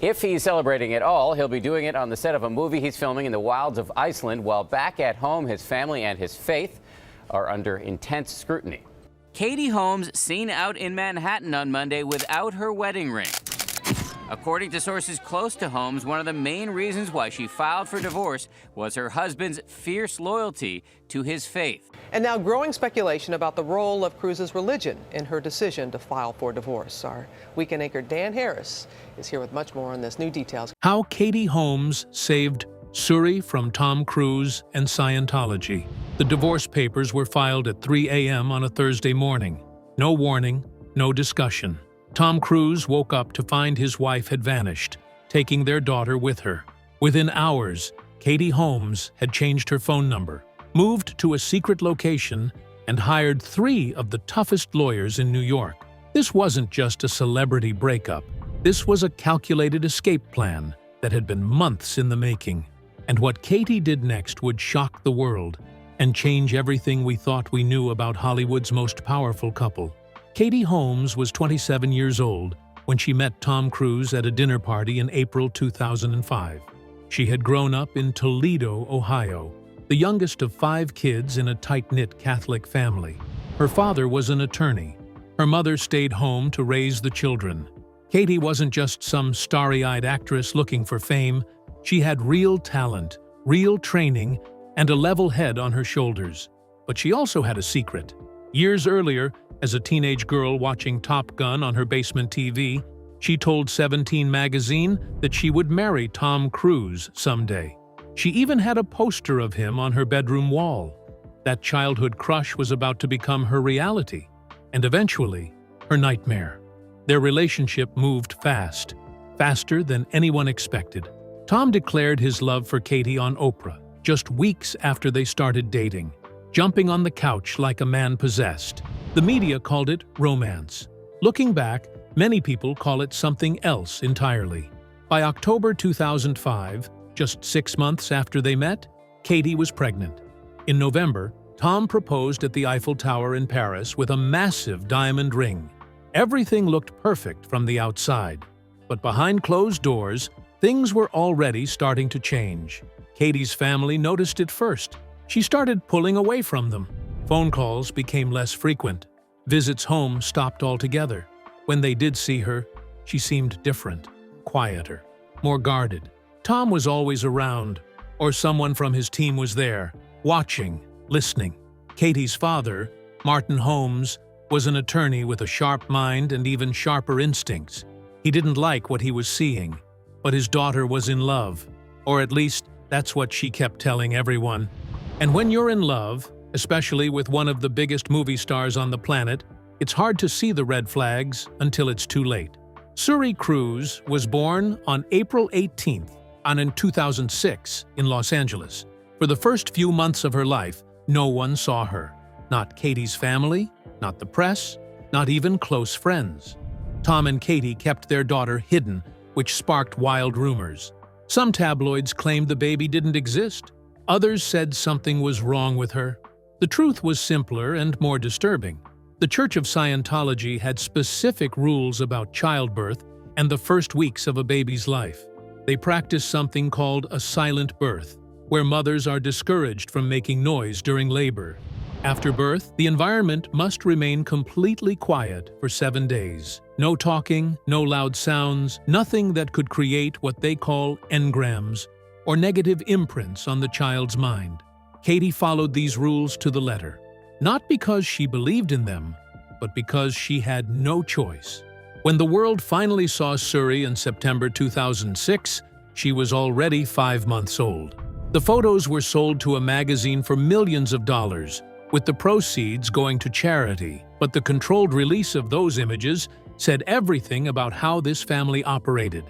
If he's celebrating at all, he'll be doing it on the set of a movie he's filming in the wilds of Iceland, while back at home, his family and his faith are under intense scrutiny. Katie Holmes seen out in Manhattan on Monday without her wedding ring. According to sources close to Holmes, one of the main reasons why she filed for divorce was her husband's fierce loyalty to his faith. And now growing speculation about the role of Cruz's religion in her decision to file for divorce. Our weekend anchor Dan Harris is here with much more on this. New details. How Katie Holmes saved Suri from Tom Cruise and Scientology. The divorce papers were filed at 3 a.m. on a Thursday morning. No warning, no discussion. Tom Cruise woke up to find his wife had vanished, taking their daughter with her. Within hours, Katie Holmes had changed her phone number, moved to a secret location, and hired 3 of the toughest lawyers in New York. This wasn't just a celebrity breakup. This was a calculated escape plan that had been months in the making. And what Katie did next would shock the world and change everything we thought we knew about Hollywood's most powerful couple. Katie Holmes was 27 years old when she met Tom Cruise at a dinner party in April 2005. She had grown up in Toledo, Ohio, the youngest of 5 kids in a tight-knit Catholic family. Her father was an attorney. Her mother stayed home to raise the children. Katie wasn't just some starry-eyed actress looking for fame. She had real talent, real training, and a level head on her shoulders. But she also had a secret. Years earlier, as a teenage girl watching Top Gun on her basement TV, she told 17 magazine that she would marry Tom Cruise someday. She even had a poster of him on her bedroom wall. That childhood crush was about to become her reality, and eventually, her nightmare. Their relationship moved fast, faster than anyone expected. Tom declared his love for Katie on Oprah just weeks after they started dating, jumping on the couch like a man possessed. The media called it romance. Looking back, many people call it something else entirely. By October 2005, just 6 months after they met, Katie was pregnant. In November, Tom proposed at the Eiffel Tower in Paris with a massive diamond ring. Everything looked perfect from the outside, but behind closed doors, things were already starting to change. Katie's family noticed it first. She started pulling away from them. Phone calls became less frequent. Visits home stopped altogether. When they did see her, she seemed different, quieter, more guarded. Tom was always around, or someone from his team was there, watching, listening. Katie's father, Martin Holmes, was an attorney with a sharp mind and even sharper instincts. He didn't like what he was seeing, but his daughter was in love, or at least that's what she kept telling everyone. And when you're in love, especially with one of the biggest movie stars on the planet, it's hard to see the red flags until it's too late. Suri Cruz was born on April 18th and in 2006 in Los Angeles. For the first few months of her life, no one saw her. Not Katie's family, not the press, not even close friends. Tom and Katie kept their daughter hidden, which sparked wild rumors. Some tabloids claimed the baby didn't exist. Others said something was wrong with her. The truth was simpler and more disturbing. The Church of Scientology had specific rules about childbirth and the first weeks of a baby's life. They practiced something called a silent birth, where mothers are discouraged from making noise during labor. After birth, the environment must remain completely quiet for 7 days. No talking, no loud sounds, nothing that could create what they call engrams, or negative imprints on the child's mind. Katie followed these rules to the letter, not because she believed in them, but because she had no choice. When the world finally saw Suri in September 2006, she was already 5 months old. The photos were sold to a magazine for millions of dollars, with the proceeds going to charity. But the controlled release of those images said everything about how this family operated.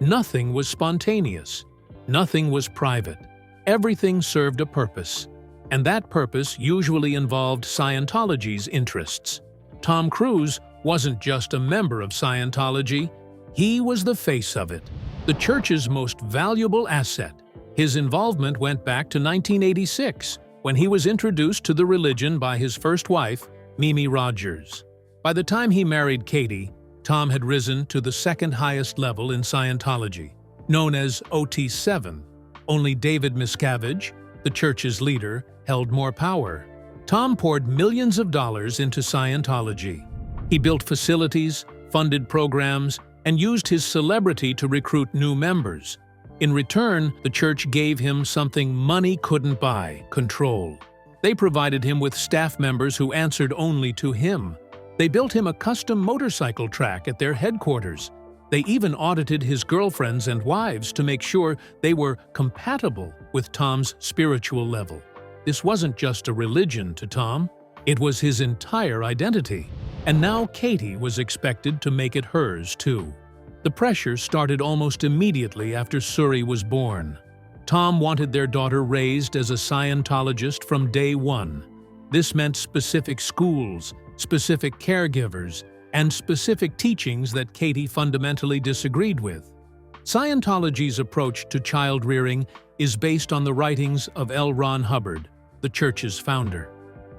Nothing was spontaneous. Nothing was private. Everything served a purpose, and that purpose usually involved Scientology's interests. Tom Cruise wasn't just a member of Scientology, he was the face of it, the church's most valuable asset. His involvement went back to 1986, when he was introduced to the religion by his first wife, Mimi Rogers. By the time he married Katie, Tom had risen to the second highest level in Scientology, known as OT7. Only David Miscavige, the church's leader, held more power. Tom poured millions of dollars into Scientology. He built facilities, funded programs, and used his celebrity to recruit new members. In return, the church gave him something money couldn't buy: control. They provided him with staff members who answered only to him. They built him a custom motorcycle track at their headquarters. They even audited his girlfriends and wives to make sure they were compatible with Tom's spiritual level. This wasn't just a religion to Tom, it was his entire identity. And now Katie was expected to make it hers too. The pressure started almost immediately after Suri was born. Tom wanted their daughter raised as a Scientologist from day one. This meant specific schools, specific caregivers, and specific teachings that Katie fundamentally disagreed with. Scientology's approach to child rearing is based on the writings of L. Ron Hubbard, the church's founder.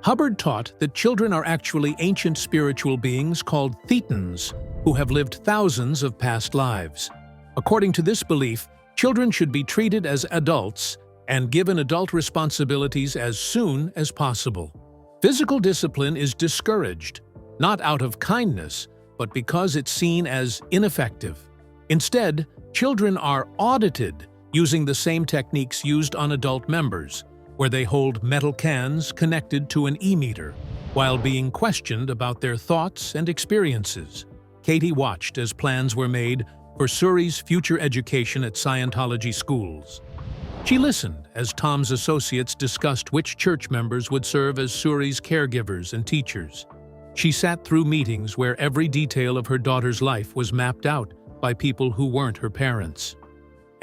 Hubbard taught that children are actually ancient spiritual beings called thetans, who have lived thousands of past lives. According to this belief, children should be treated as adults and given adult responsibilities as soon as possible. Physical discipline is discouraged, not out of kindness, but because it's seen as ineffective. Instead, children are audited using the same techniques used on adult members, where they hold metal cans connected to an e-meter, while being questioned about their thoughts and experiences. Katie watched as plans were made for Suri's future education at Scientology schools. She listened as Tom's associates discussed which church members would serve as Suri's caregivers and teachers. She sat through meetings where every detail of her daughter's life was mapped out by people who weren't her parents.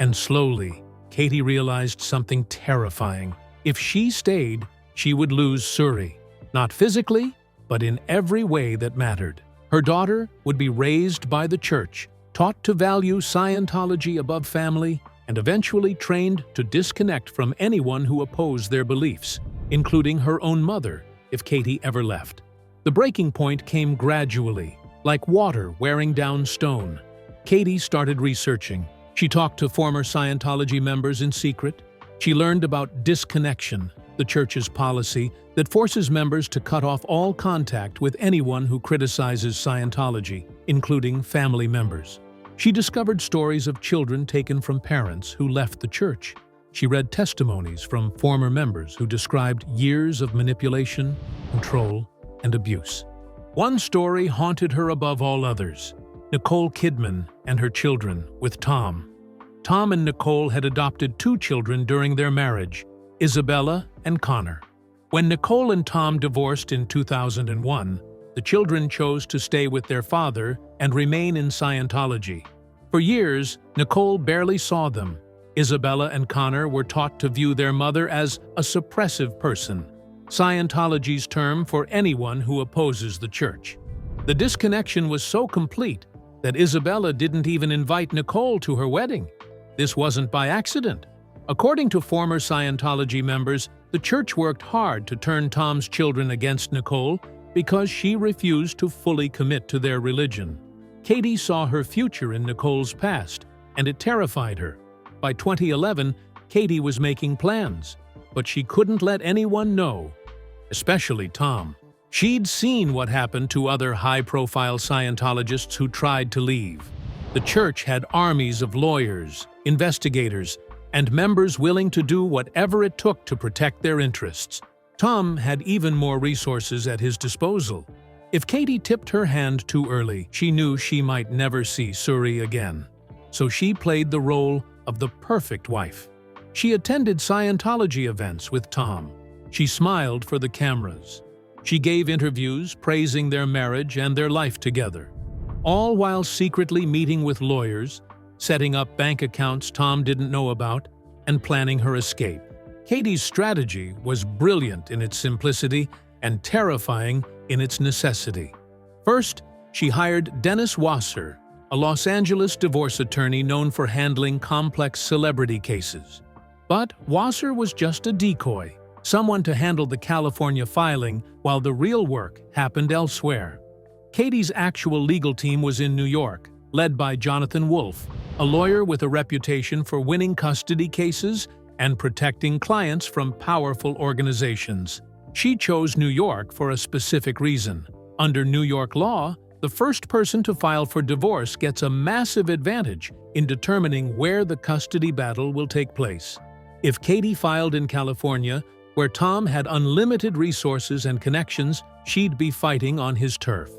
And slowly, Katie realized something terrifying. If she stayed, she would lose Suri, not physically, but in every way that mattered. Her daughter would be raised by the church, taught to value Scientology above family, and eventually trained to disconnect from anyone who opposed their beliefs, including her own mother, if Katie ever left. The breaking point came gradually, like water wearing down stone. Katie started researching. She talked to former Scientology members in secret. She learned about disconnection, the church's policy that forces members to cut off all contact with anyone who criticizes Scientology, including family members. She discovered stories of children taken from parents who left the church. She read testimonies from former members who described years of manipulation, control, and abuse. One story haunted her above all others: Nicole Kidman and her children with Tom. Tom and Nicole had adopted 2 children during their marriage, Isabella and Connor. When Nicole and Tom divorced in 2001, the children chose to stay with their father and remain in Scientology. For years, Nicole barely saw them. Isabella and Connor were taught to view their mother as a suppressive person, Scientology's term for anyone who opposes the church. The disconnection was so complete that Isabella didn't even invite Nicole to her wedding. This wasn't by accident. According to former Scientology members, the church worked hard to turn Tom's children against Nicole because she refused to fully commit to their religion. Katie saw her future in Nicole's past, and it terrified her. By 2011, Katie was making plans, but she couldn't let anyone know, especially Tom. She'd seen what happened to other high-profile Scientologists who tried to leave. The church had armies of lawyers, investigators, and members willing to do whatever it took to protect their interests. Tom had even more resources at his disposal. If Katie tipped her hand too early, she knew she might never see Suri again. So she played the role of the perfect wife. She attended Scientology events with Tom. She smiled for the cameras. She gave interviews praising their marriage and their life together, all while secretly meeting with lawyers, setting up bank accounts Tom didn't know about, and planning her escape. Katie's strategy was brilliant in its simplicity and terrifying in its necessity. First, she hired Dennis Wasser, a Los Angeles divorce attorney known for handling complex celebrity cases. But Wasser was just a decoy, someone to handle the California filing while the real work happened elsewhere. Katie's actual legal team was in New York, led by Jonathan Wolfe, a lawyer with a reputation for winning custody cases and protecting clients from powerful organizations. She chose New York for a specific reason. Under New York law, the first person to file for divorce gets a massive advantage in determining where the custody battle will take place. If Katie filed in California, where Tom had unlimited resources and connections, she'd be fighting on his turf.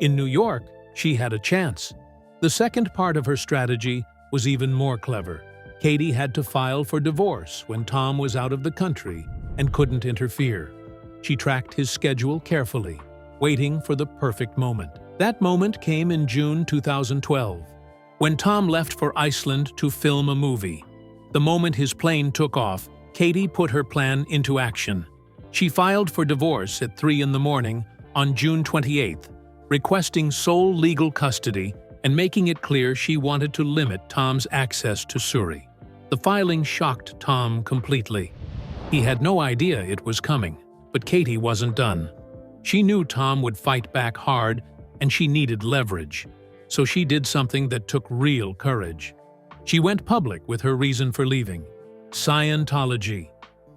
In New York, she had a chance. The second part of her strategy was even more clever. Katie had to file for divorce when Tom was out of the country and couldn't interfere. She tracked his schedule carefully, waiting for the perfect moment. That moment came in June 2012, when Tom left for Iceland to film a movie. The moment his plane took off, Katie put her plan into action. She filed for divorce at 3 in the morning on June 28th, requesting sole legal custody and making it clear she wanted to limit Tom's access to Suri. The filing shocked Tom completely. He had no idea it was coming, but Katie wasn't done. She knew Tom would fight back hard, and she needed leverage. So she did something that took real courage. She went public with her reason for leaving: Scientology.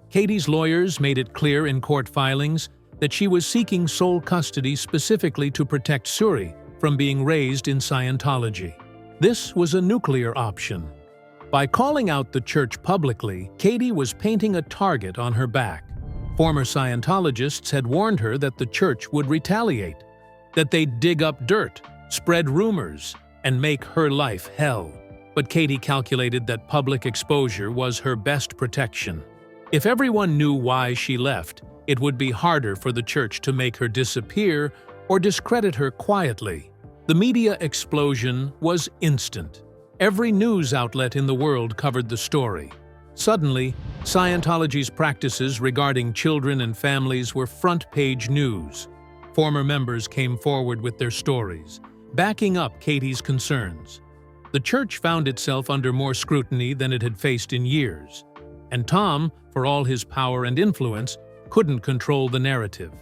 Katie's lawyers made it clear in court filings that she was seeking sole custody specifically to protect Suri from being raised in Scientology. This was a nuclear option. By calling out the church publicly, Katie was painting a target on her back. Former Scientologists had warned her that the church would retaliate, that they'd dig up dirt, spread rumors, and make her life hell. But Katie calculated that public exposure was her best protection. If everyone knew why she left, it would be harder for the church to make her disappear or discredit her quietly. The media explosion was instant. Every news outlet in the world covered the story. Suddenly, Scientology's practices regarding children and families were front-page news. Former members came forward with their stories, backing up Katie's concerns. The church found itself under more scrutiny than it had faced in years, and Tom, for all his power and influence, couldn't control the narrative.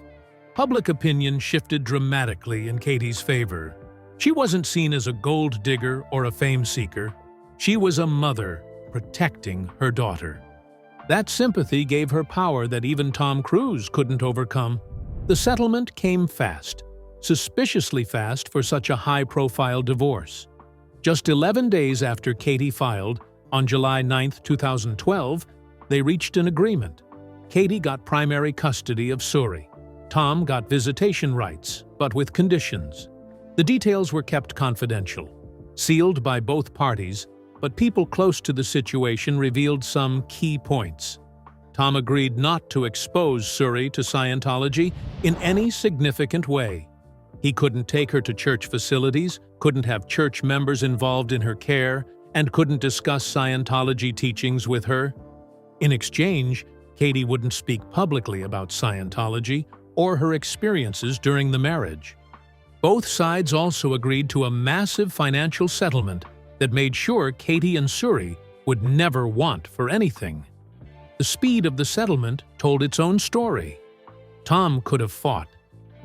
Public opinion shifted dramatically in Katie's favor. She wasn't seen as a gold digger or a fame seeker. She was a mother protecting her daughter. That sympathy gave her power that even Tom Cruise couldn't overcome. The settlement came fast, suspiciously fast for such a high-profile divorce. Just 11 days after Katie filed, on July 9, 2012, they reached an agreement. Katie got primary custody of Suri. Tom got visitation rights, but with conditions. The details were kept confidential, sealed by both parties, but people close to the situation revealed some key points. Tom agreed not to expose Suri to Scientology in any significant way. He couldn't take her to church facilities, couldn't have church members involved in her care, and couldn't discuss Scientology teachings with her. In exchange, Katie wouldn't speak publicly about Scientology or her experiences during the marriage. Both sides also agreed to a massive financial settlement that made sure Katie and Suri would never want for anything. The speed of the settlement told its own story. Tom could have fought.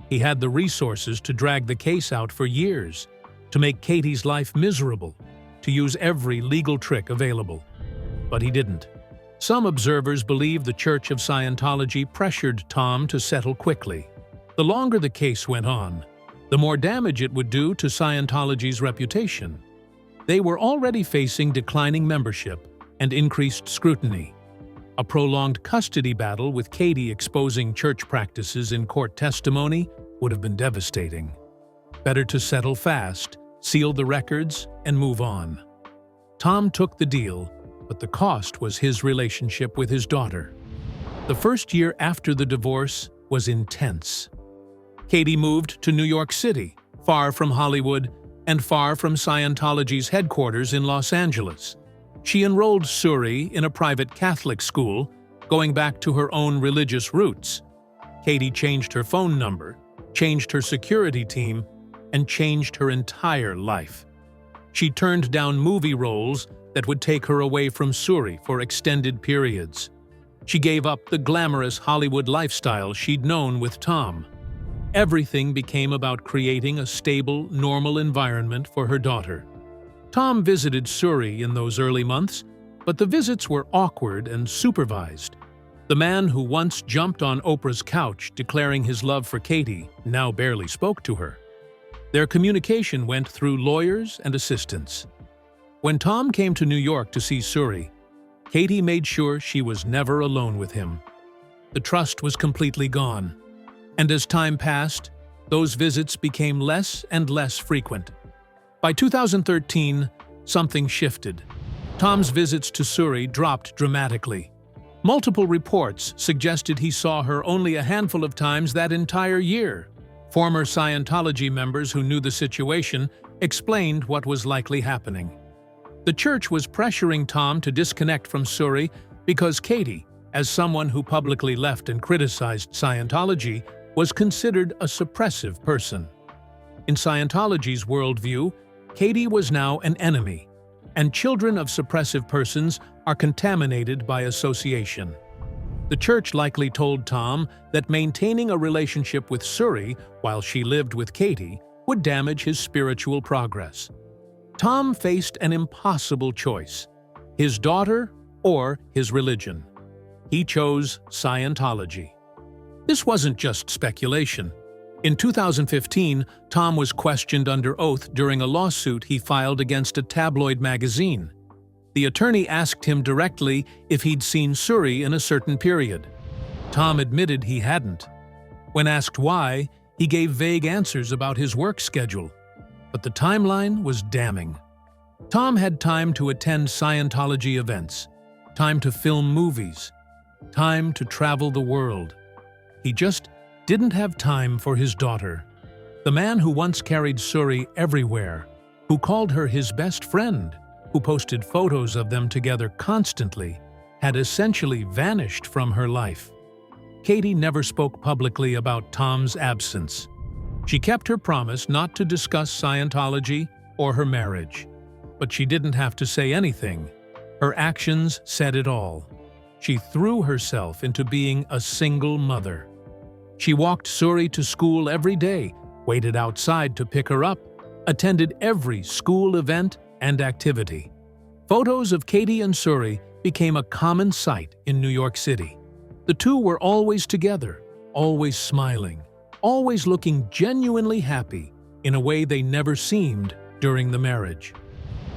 He had the resources to drag the case out for years, to make Katie's life miserable, to use every legal trick available. But he didn't. Some observers believe the Church of Scientology pressured Tom to settle quickly. The longer the case went on, the more damage it would do to Scientology's reputation. They were already facing declining membership and increased scrutiny. A prolonged custody battle with Katie exposing church practices in court testimony would have been devastating. Better to settle fast, seal the records, and move on. Tom took the deal, but the cost was his relationship with his daughter. The first year after the divorce was intense. Katie moved to New York City, far from Hollywood and far from Scientology's headquarters in Los Angeles. She enrolled Suri in a private Catholic school, going back to her own religious roots. Katie changed her phone number, changed her security team, and changed her entire life. She turned down movie roles that would take her away from Suri for extended periods. She gave up the glamorous Hollywood lifestyle she'd known with Tom. Everything became about creating a stable, normal environment for her daughter. Tom visited Suri in those early months, but the visits were awkward and supervised. The man who once jumped on Oprah's couch declaring his love for Katie now barely spoke to her. Their communication went through lawyers and assistants. When Tom came to New York to see Suri, Katie made sure she was never alone with him. The trust was completely gone, and as time passed, those visits became less and less frequent. By 2013, something shifted. Tom's visits to Suri dropped dramatically. Multiple reports suggested he saw her only a handful of times that entire year. Former Scientology members who knew the situation explained what was likely happening. The church was pressuring Tom to disconnect from Suri because Katie, as someone who publicly left and criticized Scientology, was considered a suppressive person. In Scientology's worldview, Katie was now an enemy, and children of suppressive persons are contaminated by association. The church likely told Tom that maintaining a relationship with Suri while she lived with Katie would damage his spiritual progress. Tom faced an impossible choice: his daughter or his religion. He chose Scientology. This wasn't just speculation. In 2015, Tom was questioned under oath during a lawsuit he filed against a tabloid magazine. The attorney asked him directly if he'd seen Suri in a certain period. Tom admitted he hadn't. When asked why, he gave vague answers about his work schedule. But the timeline was damning. Tom had time to attend Scientology events, time to film movies, time to travel the world. He just didn't have time for his daughter. The man who once carried Suri everywhere, who called her his best friend, who posted photos of them together constantly, had essentially vanished from her life. Katie never spoke publicly about Tom's absence. She kept her promise not to discuss Scientology or her marriage. But she didn't have to say anything. Her actions said it all. She threw herself into being a single mother. She walked Suri to school every day, waited outside to pick her up, attended every school event and activity. Photos of Katie and Suri became a common sight in New York City. The two were always together, always smiling, always looking genuinely happy in a way they never seemed during the marriage.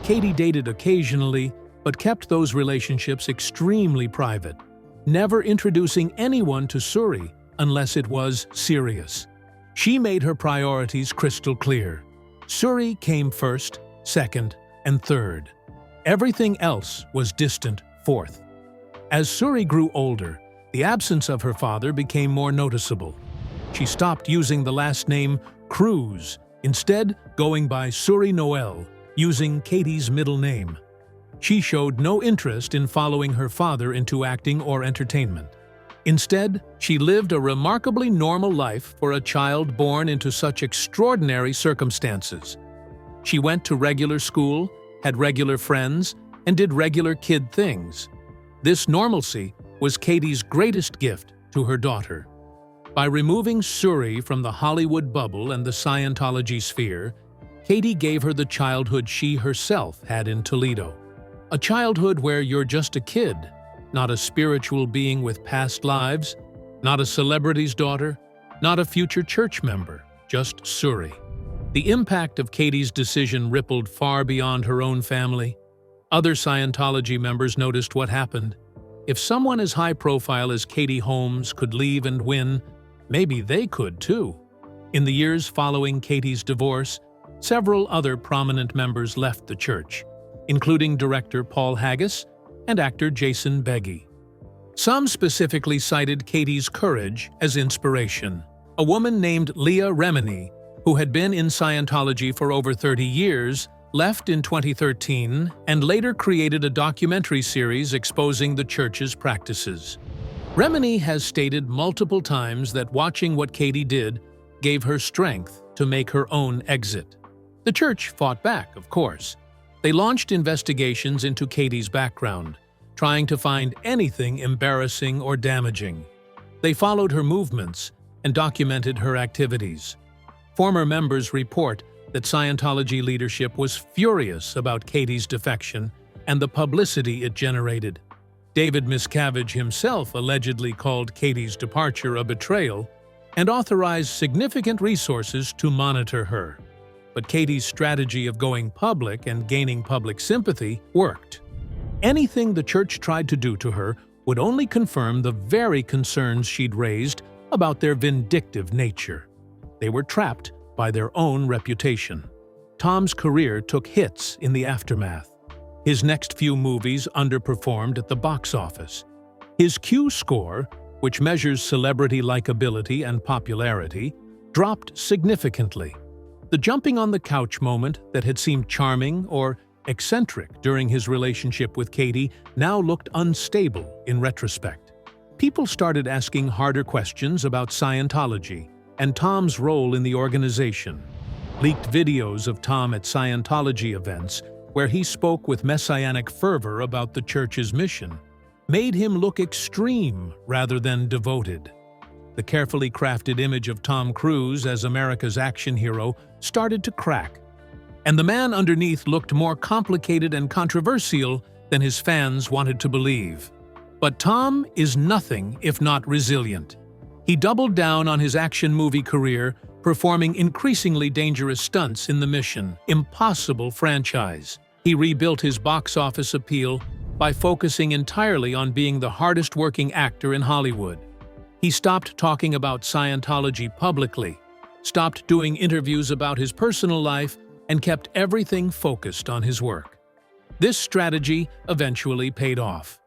Katie dated occasionally, but kept those relationships extremely private, never introducing anyone to Suri unless it was serious. She made her priorities crystal clear. Suri came first, second, and third. Everything else was distant fourth. As Suri grew older, the absence of her father became more noticeable. She stopped using the last name Cruz, instead going by Suri Noel, using Katie's middle name. She showed no interest in following her father into acting or entertainment. Instead, she lived a remarkably normal life for a child born into such extraordinary circumstances. She went to regular school, had regular friends, and did regular kid things. This normalcy was Katie's greatest gift to her daughter. By removing Suri from the Hollywood bubble and the Scientology sphere, Katie gave her the childhood she herself had in Toledo. A childhood where you're just a kid, not a spiritual being with past lives, not a celebrity's daughter, not a future church member, just Suri. The impact of Katie's decision rippled far beyond her own family. Other Scientology members noticed what happened. If someone as high-profile as Katie Holmes could leave and win, maybe they could too. In the years following Katie's divorce, several other prominent members left the church, including director Paul Haggis and actor Jason Beggy. Some specifically cited Katie's courage as inspiration. A woman named Leah Remini, who had been in Scientology for over 30 years, left in 2013 and later created a documentary series exposing the church's practices. Remini has stated multiple times that watching what Katie did gave her strength to make her own exit. The church fought back, of course. They launched investigations into Katie's background, trying to find anything embarrassing or damaging. They followed her movements and documented her activities. Former members report that Scientology leadership was furious about Katie's defection and the publicity it generated. David Miscavige himself allegedly called Katie's departure a betrayal and authorized significant resources to monitor her. But Katie's strategy of going public and gaining public sympathy worked. Anything the church tried to do to her would only confirm the very concerns she'd raised about their vindictive nature. They were trapped by their own reputation. Tom's career took hits in the aftermath. His next few movies underperformed at the box office. His Q score, which measures celebrity likability and popularity, dropped significantly. The jumping on the couch moment that had seemed charming or eccentric during his relationship with Katie now looked unstable in retrospect. People started asking harder questions about Scientology and Tom's role in the organization. Leaked videos of Tom at Scientology events, where he spoke with messianic fervor about the church's mission, made him look extreme rather than devoted. The carefully crafted image of Tom Cruise as America's action hero started to crack, and the man underneath looked more complicated and controversial than his fans wanted to believe. But Tom is nothing if not resilient. He doubled down on his action movie career, performing increasingly dangerous stunts in the Mission Impossible franchise. He rebuilt his box office appeal by focusing entirely on being the hardest-working actor in Hollywood. He stopped talking about Scientology publicly, stopped doing interviews about his personal life, and kept everything focused on his work. This strategy eventually paid off.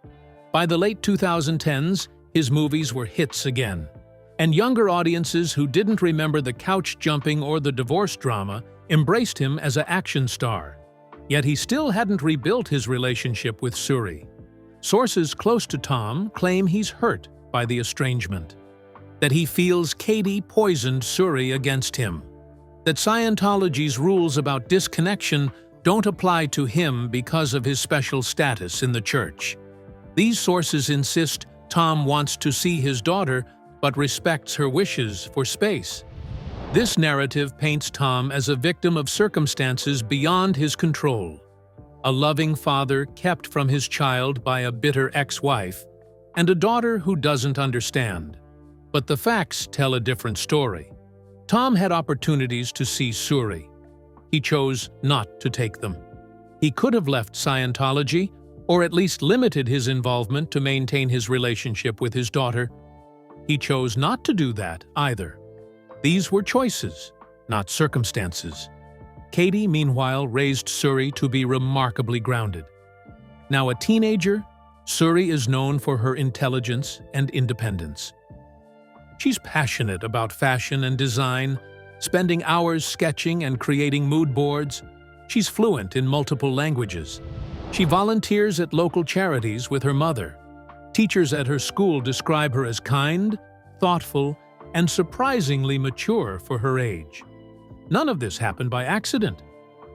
By the late 2010s, his movies were hits again, and younger audiences who didn't remember the couch jumping or the divorce drama embraced him as an action star. Yet he still hadn't rebuilt his relationship with Suri. Sources close to Tom claim he's hurt by the estrangement, that he feels Katie poisoned Suri against him, that Scientology's rules about disconnection don't apply to him because of his special status in the church. These sources insist Tom wants to see his daughter but respects her wishes for space. This narrative paints Tom as a victim of circumstances beyond his control, a loving father kept from his child by a bitter ex-wife, and a daughter who doesn't understand. But the facts tell a different story. Tom had opportunities to see Suri. He chose not to take them. He could have left Scientology, or at least limited his involvement to maintain his relationship with his daughter. He chose not to do that either. These were choices, not circumstances. Katie, meanwhile, raised Suri to be remarkably grounded. Now a teenager, Suri is known for her intelligence and independence. She's passionate about fashion and design, spending hours sketching and creating mood boards. She's fluent in multiple languages. She volunteers at local charities with her mother. Teachers at her school describe her as kind, thoughtful, and surprisingly mature for her age. None of this happened by accident.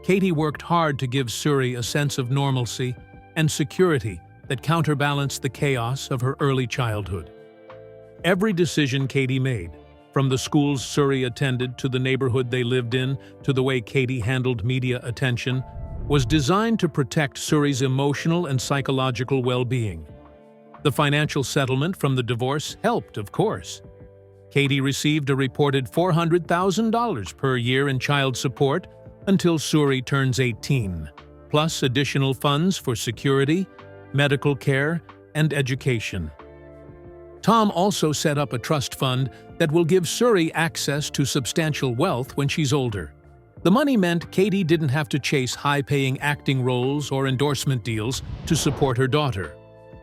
Katie worked hard to give Suri a sense of normalcy and security that counterbalanced the chaos of her early childhood. Every decision Katie made, from the schools Suri attended to the neighborhood they lived in to the way Katie handled media attention, was designed to protect Suri's emotional and psychological well-being. The financial settlement from the divorce helped, of course. Katie received a reported $400,000 per year in child support until Suri turns 18, plus additional funds for security, medical care, and education. Tom also set up a trust fund that will give Suri access to substantial wealth when she's older. The money meant Katie didn't have to chase high-paying acting roles or endorsement deals to support her daughter.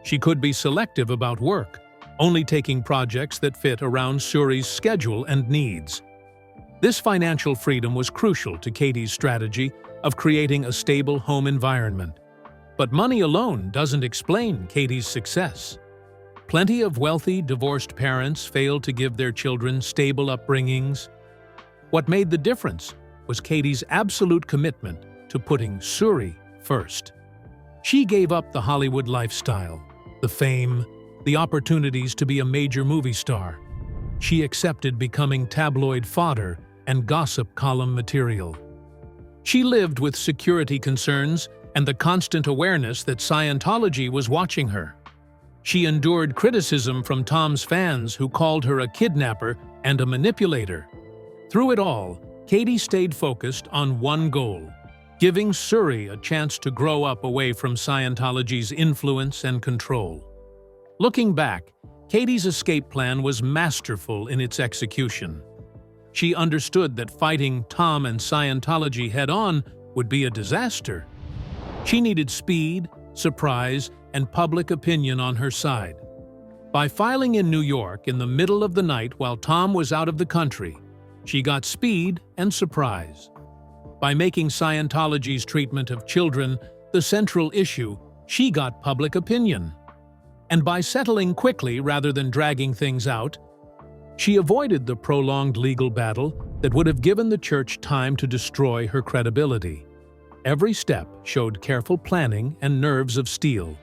She could be selective about work, only taking projects that fit around Suri's schedule and needs. This financial freedom was crucial to Katie's strategy of creating a stable home environment. But money alone doesn't explain Katie's success. Plenty of wealthy, divorced parents failed to give their children stable upbringings. What made the difference was Katie's absolute commitment to putting Suri first. She gave up the Hollywood lifestyle, the fame, the opportunities to be a major movie star. she accepted becoming tabloid fodder and gossip column material. She lived with security concerns and the constant awareness that Scientology was watching her. She endured criticism from Tom's fans who called her a kidnapper and a manipulator. Through it all, Katie stayed focused on one goal: giving Suri a chance to grow up away from Scientology's influence and control. Looking back, Katie's escape plan was masterful in its execution. She understood that fighting Tom and Scientology head-on would be a disaster. She needed speed, surprise, and public opinion on her side. By filing in New York in the middle of the night while Tom was out of the country, she got speed and surprise. By making Scientology's treatment of children the central issue, she got public opinion. And by settling quickly rather than dragging things out, she avoided the prolonged legal battle that would have given the church time to destroy her credibility. Every step showed careful planning and nerves of steel.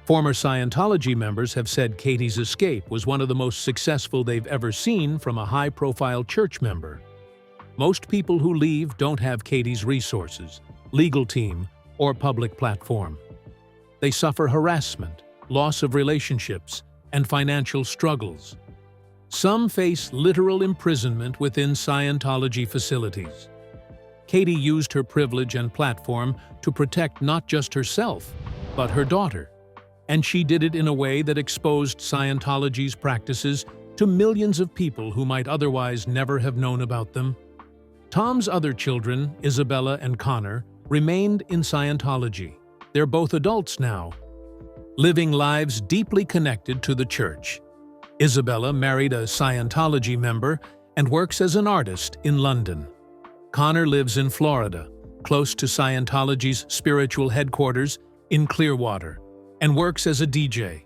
Former Scientology members have said Katie's escape was one of the most successful they've ever seen from a high-profile church member. Most people who leave don't have Katie's resources, legal team, or public platform. They suffer harassment, loss of relationships, and financial struggles. Some face literal imprisonment within Scientology facilities. Katie used her privilege and platform to protect not just herself, but her daughter. And she did it in a way that exposed Scientology's practices to millions of people who might otherwise never have known about them. Tom's other children, Isabella and Connor, remained in Scientology. They're both adults now, living lives deeply connected to the church. Isabella married a Scientology member and works as an artist in London. Connor lives in Florida, close to Scientology's spiritual headquarters in Clearwater, and works as a DJ.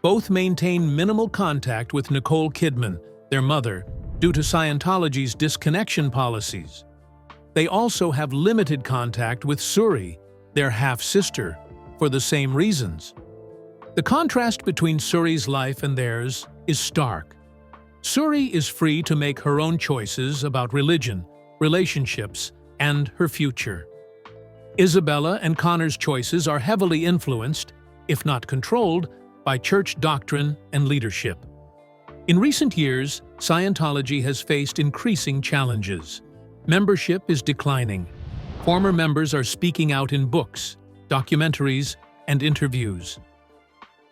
Both maintain minimal contact with Nicole Kidman, their mother, due to Scientology's disconnection policies. They also have limited contact with Suri, their half-sister, for the same reasons. The contrast between Suri's life and theirs is stark. Suri is free to make her own choices about religion, relationships, and her future. Isabella and Connor's choices are heavily influenced, if not controlled, by church doctrine and leadership. In recent years, Scientology has faced increasing challenges. Membership is declining. Former members are speaking out in books, documentaries, and interviews.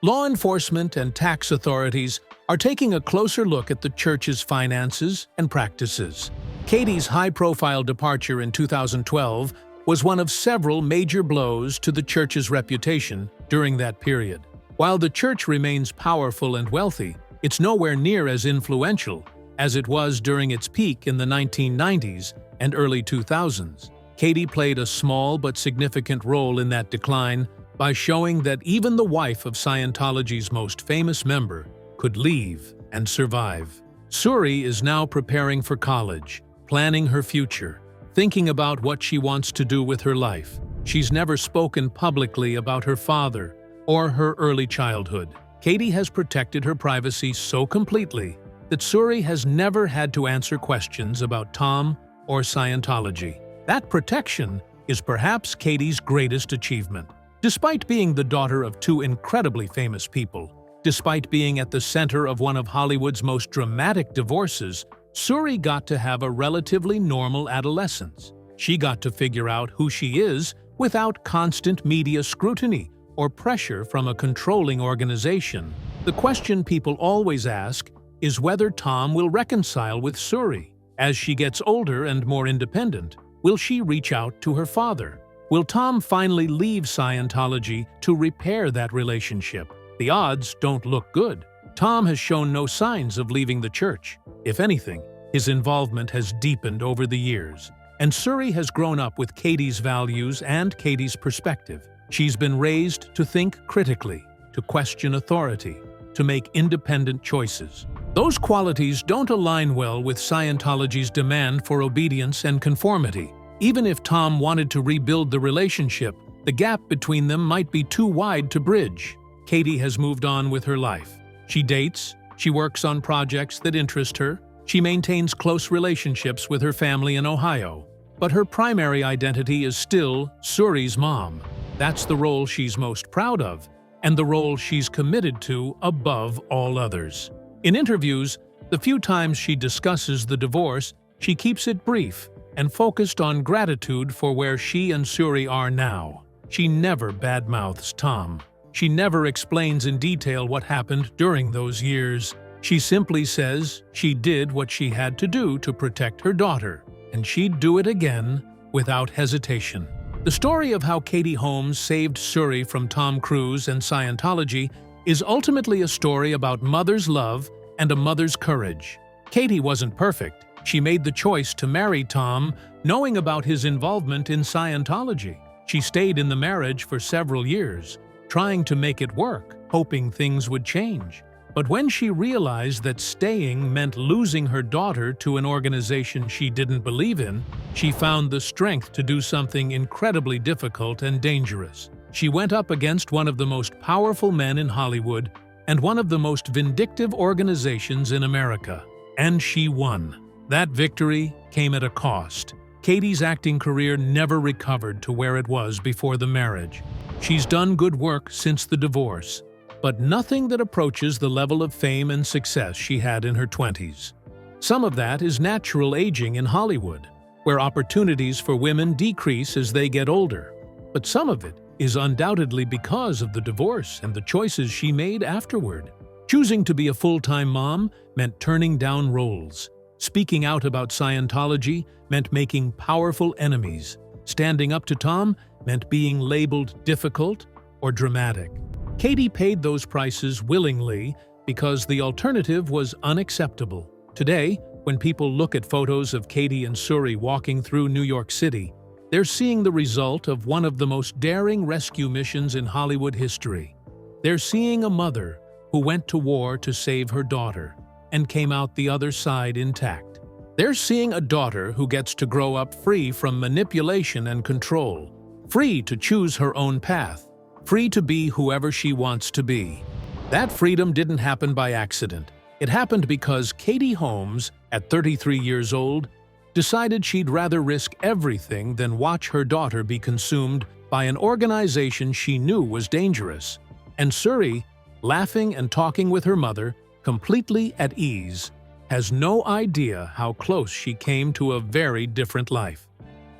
Law enforcement and tax authorities are taking a closer look at the church's finances and practices. Katie's high-profile departure in 2012 was one of several major blows to the church's reputation during that period. While the church remains powerful and wealthy, it's nowhere near as influential as it was during its peak in the 1990s and early 2000s. Katie played a small but significant role in that decline by showing that even the wife of Scientology's most famous member could leave and survive. Suri is now preparing for college, planning her future, thinking about what she wants to do with her life. She's never spoken publicly about her father or her early childhood. Katie has protected her privacy so completely that Suri has never had to answer questions about Tom or Scientology. That protection is perhaps Katie's greatest achievement. Despite being the daughter of two incredibly famous people, despite being at the center of one of Hollywood's most dramatic divorces, Suri got to have a relatively normal adolescence. She got to figure out who she is without constant media scrutiny or pressure from a controlling organization. The question people always ask is whether Tom will reconcile with Suri. As she gets older and more independent, will she reach out to her father? Will Tom finally leave Scientology to repair that relationship? The odds don't look good. Tom has shown no signs of leaving the church. If anything, his involvement has deepened over the years. And Suri has grown up with Katie's values and Katie's perspective. She's been raised to think critically, to question authority, to make independent choices. Those qualities don't align well with Scientology's demand for obedience and conformity. Even if Tom wanted to rebuild the relationship, the gap between them might be too wide to bridge. Katie has moved on with her life. She dates, She works on projects that interest her. She maintains close relationships with her family in Ohio. But her primary identity is still Suri's mom. That's the role she's most proud of, and the role she's committed to above all others. In interviews, the few times she discusses the divorce, she keeps it brief and focused on gratitude for where she and Suri are now. She never badmouths Tom. She never explains in detail what happened during those years. She simply says she did what she had to do to protect her daughter, and she'd do it again without hesitation. The story of how Katie Holmes saved Suri from Tom Cruise and Scientology is ultimately a story about mother's love and a mother's courage. Katie wasn't perfect. She made the choice to marry Tom, knowing about his involvement in Scientology. She stayed in the marriage for several years, trying to make it work, hoping things would change. But when she realized that staying meant losing her daughter to an organization she didn't believe in, she found the strength to do something incredibly difficult and dangerous. She went up against one of the most powerful men in Hollywood and one of the most vindictive organizations in America. And she won. That victory came at a cost. Katie's acting career never recovered to where it was before the marriage. She's done good work since the divorce, but nothing that approaches the level of fame and success she had in her 20s. Some of that is natural aging in Hollywood, where opportunities for women decrease as they get older. But some of it is undoubtedly because of the divorce and the choices she made afterward. Choosing to be a full-time mom meant turning down roles. Speaking out about Scientology meant making powerful enemies. Standing up to Tom meant being labeled difficult or dramatic. Katie paid those prices willingly because the alternative was unacceptable. Today, when people look at photos of Katie and Suri walking through New York City, they're seeing the result of one of the most daring rescue missions in Hollywood history. They're seeing a mother who went to war to save her daughter and came out the other side intact. They're seeing a daughter who gets to grow up free from manipulation and control, free to choose her own path, free to be whoever she wants to be. That freedom didn't happen by accident. It happened because Katie Holmes, at 33 years old, decided she'd rather risk everything than watch her daughter be consumed by an organization she knew was dangerous. And Suri, laughing and talking with her mother, completely at ease, has no idea how close she came to a very different life.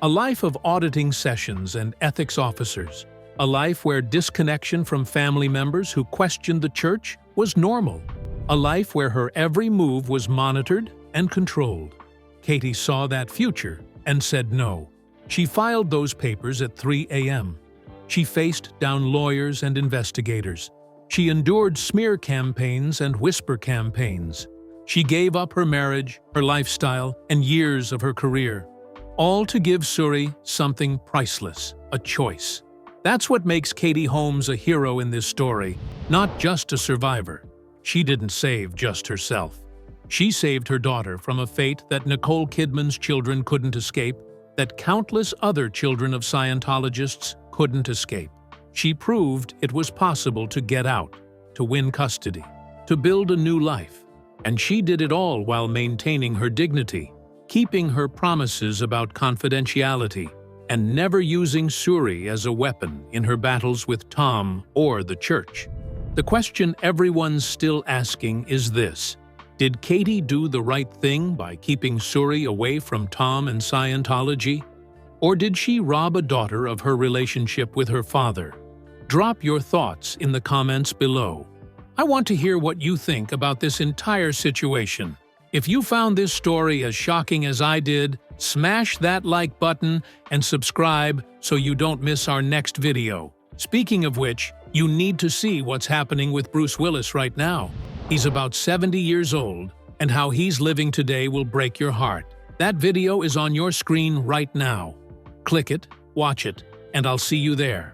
A life of auditing sessions and ethics officers. A life where disconnection from family members who questioned the church was normal. A life where her every move was monitored and controlled. Katie saw that future and said no. She filed those papers at 3 a.m. She faced down lawyers and investigators. She endured smear campaigns and whisper campaigns. She gave up her marriage, her lifestyle, and years of her career, all to give Suri something priceless, a choice. That's what makes Katie Holmes a hero in this story, not just a survivor. She didn't save just herself. She saved her daughter from a fate that Nicole Kidman's children couldn't escape, that countless other children of Scientologists couldn't escape. She proved it was possible to get out, to win custody, to build a new life. And she did it all while maintaining her dignity, keeping her promises about confidentiality, and never using Suri as a weapon in her battles with Tom or the church. The question everyone's still asking is this: did Katie do the right thing by keeping Suri away from Tom and Scientology? Or did she rob a daughter of her relationship with her father? Drop your thoughts in the comments below. I want to hear what you think about this entire situation. If you found this story as shocking as I did, smash that like button and subscribe so you don't miss our next video. Speaking of which, you need to see what's happening with Bruce Willis right now. He's about 70 years old, and how he's living today will break your heart. That video is on your screen right now. Click it, watch it, and I'll see you there.